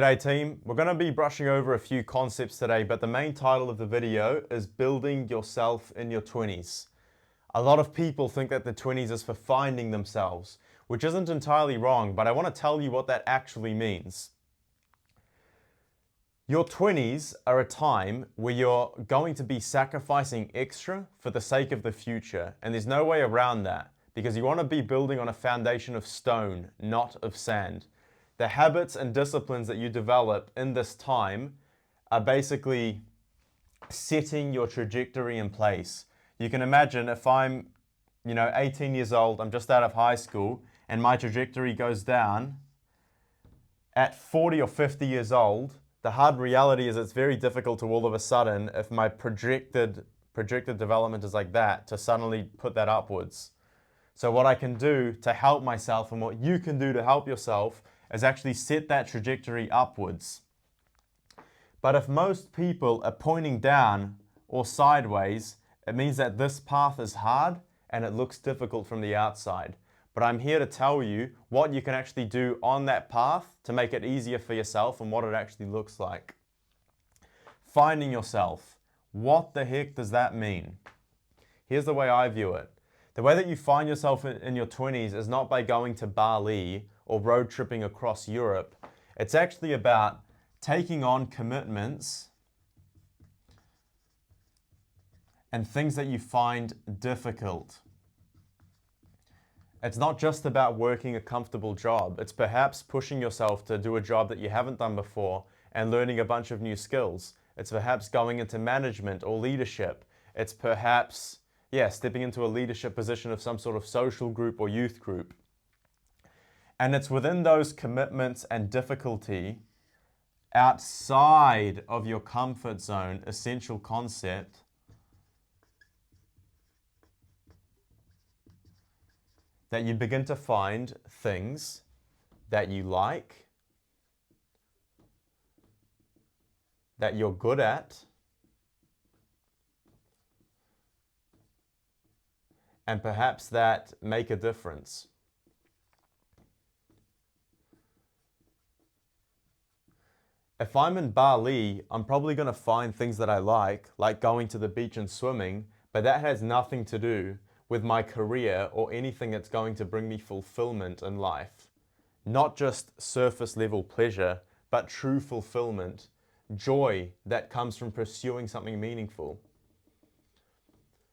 G'day team, we're going to be brushing over a few concepts today, but the main title of the video is Building Yourself in Your 20s. A lot of people think that the 20s is for finding themselves, which isn't entirely wrong, but I want to tell you what that actually means. Your 20s are a time where you're going to be sacrificing extra for the sake of the future, and there's no way around that, because you want to be building on a foundation of stone, not of sand. The habits and disciplines that you develop in this time are basically setting your trajectory in place. You can imagine if I'm, 18 years old, I'm just out of high school, and my trajectory goes down. At 40 or 50 years old, the hard reality is it's very difficult to all of a sudden, if my projected development is like that, to suddenly put that upwards. So what I can do to help myself, and what you can do to help yourself, is actually set that trajectory upwards. But if most people are pointing down or sideways, it means that this path is hard and it looks difficult from the outside. But I'm here to tell you what you can actually do on that path to make it easier for yourself and what it actually looks like. Finding yourself. What the heck does that mean? Here's the way I view it. The way that you find yourself in your 20s is not by going to Bali or road tripping across Europe. It's actually about taking on commitments and things that you find difficult. It's not just about working a comfortable job. It's perhaps pushing yourself to do a job that you haven't done before and learning a bunch of new skills. It's perhaps going into management or leadership. It's perhaps stepping into a leadership position of some sort of social group or youth group. And it's within those commitments and difficulty, outside of your comfort zone, essential concept, that you begin to find things that you like, that you're good at, and perhaps that make a difference. If I'm in Bali, I'm probably going to find things that I like going to the beach and swimming, but that has nothing to do with my career or anything that's going to bring me fulfillment in life. Not just surface level pleasure, but true fulfillment, joy that comes from pursuing something meaningful.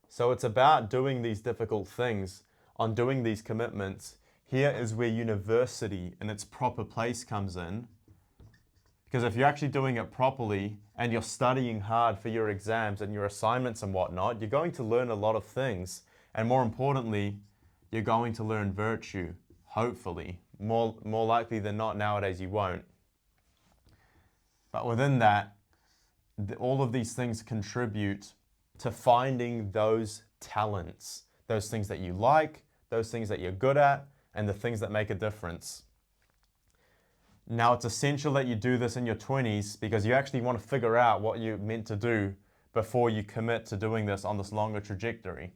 So it's about doing these difficult things, on doing these commitments. Here is where university in its proper place comes in. Because if you're actually doing it properly and you're studying hard for your exams and your assignments and whatnot, you're going to learn a lot of things. And more importantly, you're going to learn virtue, hopefully. More likely than not, nowadays you won't. But within that, all of these things contribute to finding those talents, those things that you like, those things that you're good at, and the things that make a difference. Now, it's essential that you do this in your 20s because you actually want to figure out what you're meant to do before you commit to doing this on this longer trajectory.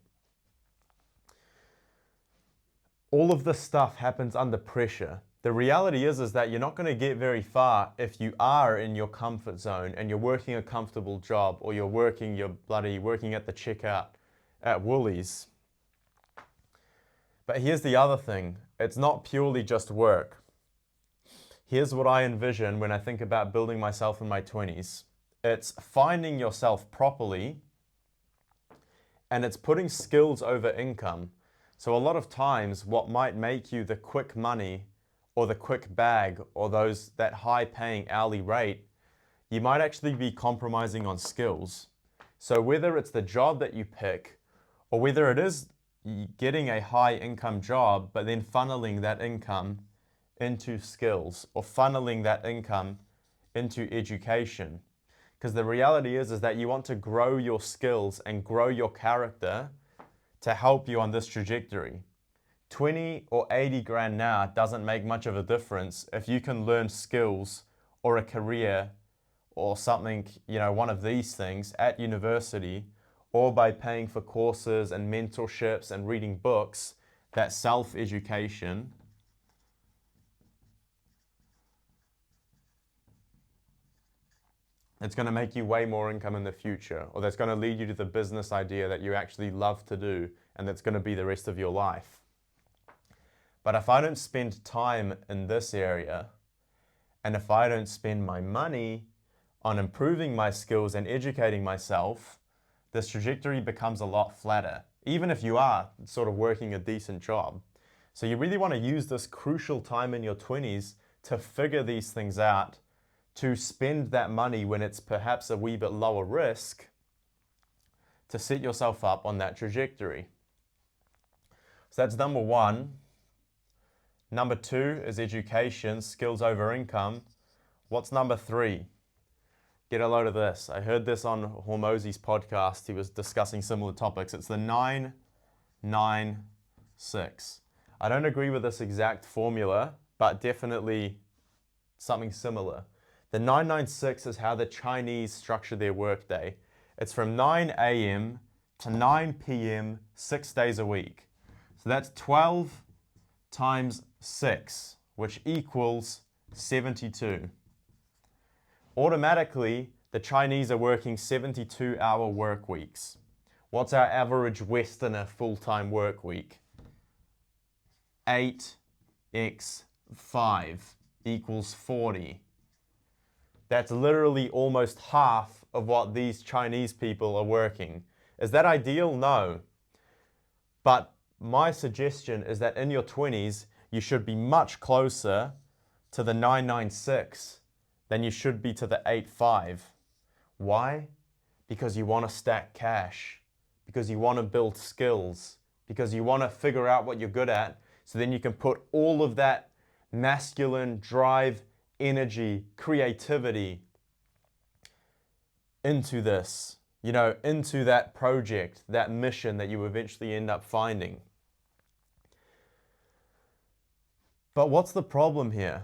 All of this stuff happens under pressure. The reality is that you're not going to get very far if you are in your comfort zone and you're working a comfortable job, or you're working at the checkout at Woolies. But here's the other thing. It's not purely just work. Here's what I envision when I think about building myself in my 20s. It's finding yourself properly, and it's putting skills over income. So a lot of times what might make you the quick money or the quick bag or that high paying hourly rate, you might actually be compromising on skills. So whether it's the job that you pick, or whether it is getting a high income job but then funneling that income into skills, or funneling that income into education. Because the reality is that you want to grow your skills and grow your character to help you on this trajectory. 20 or 80 grand now doesn't make much of a difference if you can learn skills or a career or something, one of these things at university, or by paying for courses and mentorships and reading books, that self-education. It's going to make you way more income in the future, or that's going to lead you to the business idea that you actually love to do, and that's going to be the rest of your life. But if I don't spend time in this area, and if I don't spend my money on improving my skills and educating myself, this trajectory becomes a lot flatter, even if you are sort of working a decent job. So you really want to use this crucial time in your 20s to figure these things out, to spend that money when it's perhaps a wee bit lower risk, to set yourself up on that trajectory. So that's number one. Number two is education, skills over income. What's number three? Get a load of this. I heard this on Hormozi's podcast. He was discussing similar topics. It's the 996. I don't agree with this exact formula, but definitely something similar. The 996 is how the Chinese structure their workday. It's from 9 a.m. to 9 p.m. 6 days a week. So that's 12 times 6, which equals 72. Automatically, the Chinese are working 72-hour work weeks. What's our average Westerner full-time work week? 8x5 equals 40. That's literally almost half of what these Chinese people are working. Is that ideal? No. But my suggestion is that in your 20s, you should be much closer to the 996 than you should be to the 85. Why? Because you want to stack cash, because you want to build skills, because you want to figure out what you're good at, so then you can put all of that masculine drive, energy, creativity into this, into that project, that mission that you eventually end up finding. But what's the problem here?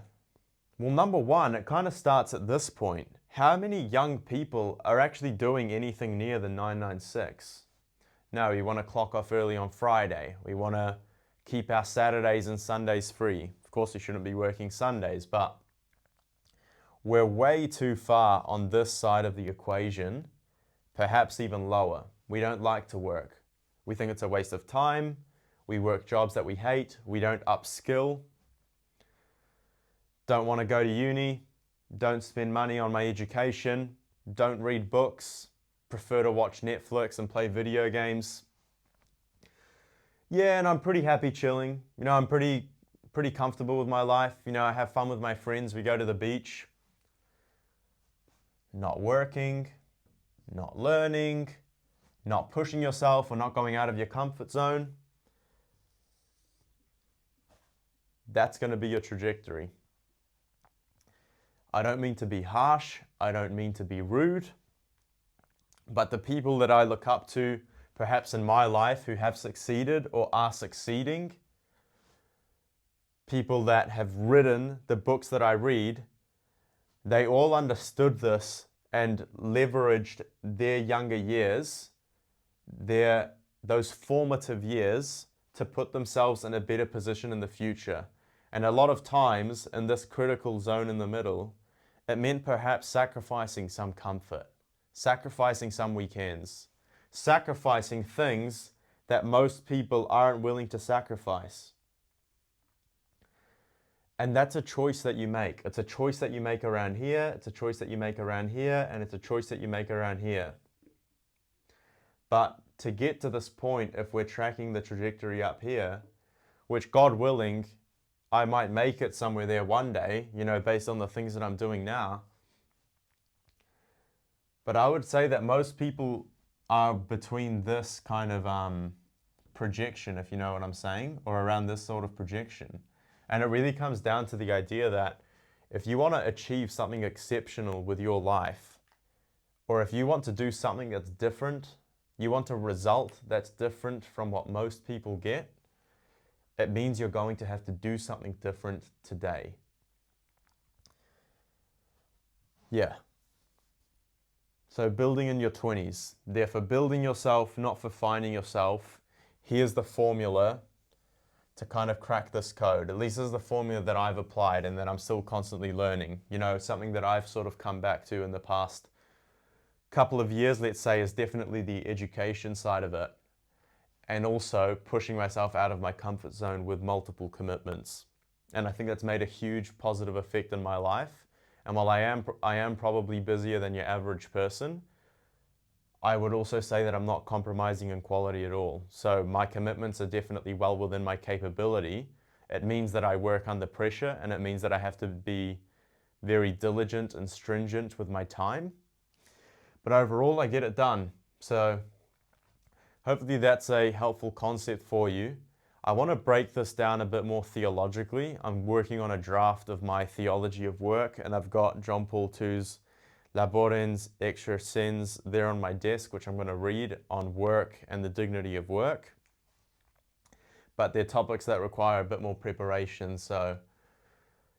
Well, number one, it kind of starts at this point. How many young people are actually doing anything near the 996? No, we want to clock off early on Friday. We want to keep our Saturdays and Sundays free. Of course, we shouldn't be working Sundays, but we're way too far on this side of the equation, perhaps even lower. We don't like to work. We think it's a waste of time. We work jobs that we hate. We don't upskill. Don't want to go to uni, don't spend money on my education, don't read books, prefer to watch Netflix and play video games. Yeah, and I'm pretty happy chilling. I'm pretty comfortable with my life. I have fun with my friends. We go to the beach. Not working, not learning, not pushing yourself or not going out of your comfort zone. That's going to be your trajectory. I don't mean to be harsh, I don't mean to be rude, but the people that I look up to, perhaps in my life, who have succeeded or are succeeding, people that have written the books that I read, they all understood this and leveraged their younger years, those formative years, to put themselves in a better position in the future. And a lot of times, in this critical zone in the middle, it meant perhaps sacrificing some comfort, sacrificing some weekends, sacrificing things that most people aren't willing to sacrifice. And that's a choice that you make. It's a choice that you make around here, it's a choice that you make around here, and it's a choice that you make around here. But to get to this point, if we're tracking the trajectory up here, which God willing, I might make it somewhere there one day, based on the things that I'm doing now. But I would say that most people are between this kind of projection, if you know what I'm saying, or around this sort of projection. And it really comes down to the idea that if you want to achieve something exceptional with your life, or if you want to do something that's different, you want a result that's different from what most people get, it means you're going to have to do something different today. Yeah. So building in your 20s. Therefore, building yourself, not for finding yourself. Here's the formula to kind of crack this code. At least this is the formula that I've applied and that I'm still constantly learning. Something that I've sort of come back to in the past couple of years, let's say, is definitely the education side of it, and also pushing myself out of my comfort zone with multiple commitments. And I think that's made a huge positive effect in my life. And while I am probably busier than your average person, I would also say that I'm not compromising in quality at all. So my commitments are definitely well within my capability. It means that I work under pressure, and it means that I have to be very diligent and stringent with my time. But overall, I get it done. So hopefully that's a helpful concept for you. I want to break this down a bit more theologically. I'm working on a draft of my theology of work, and I've got John Paul II's Laborens Exercens there on my desk, which I'm going to read on work and the dignity of work. But they're topics that require a bit more preparation, so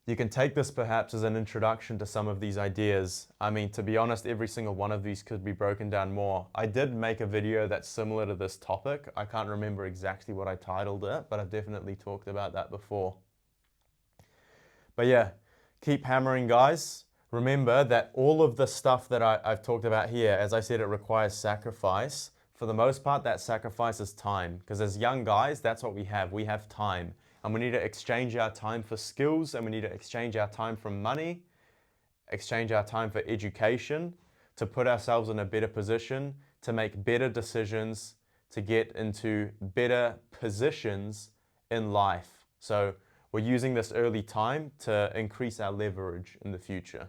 you can take this perhaps as an introduction to some of these ideas. I mean, to be honest, every single one of these could be broken down more. I did make a video that's similar to this topic. I can't remember exactly what I titled it, but I've definitely talked about that before. But yeah, keep hammering, guys. Remember that all of the stuff that I've talked about here, as I said, it requires sacrifice. For the most part, that sacrifice is time. Because as young guys, that's what we have. We have time. And we need to exchange our time for skills, and we need to exchange our time for money, exchange our time for education, to put ourselves in a better position, to make better decisions, to get into better positions in life. So we're using this early time to increase our leverage in the future.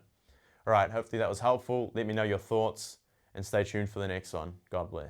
All right, hopefully that was helpful. Let me know your thoughts and stay tuned for the next one. God bless.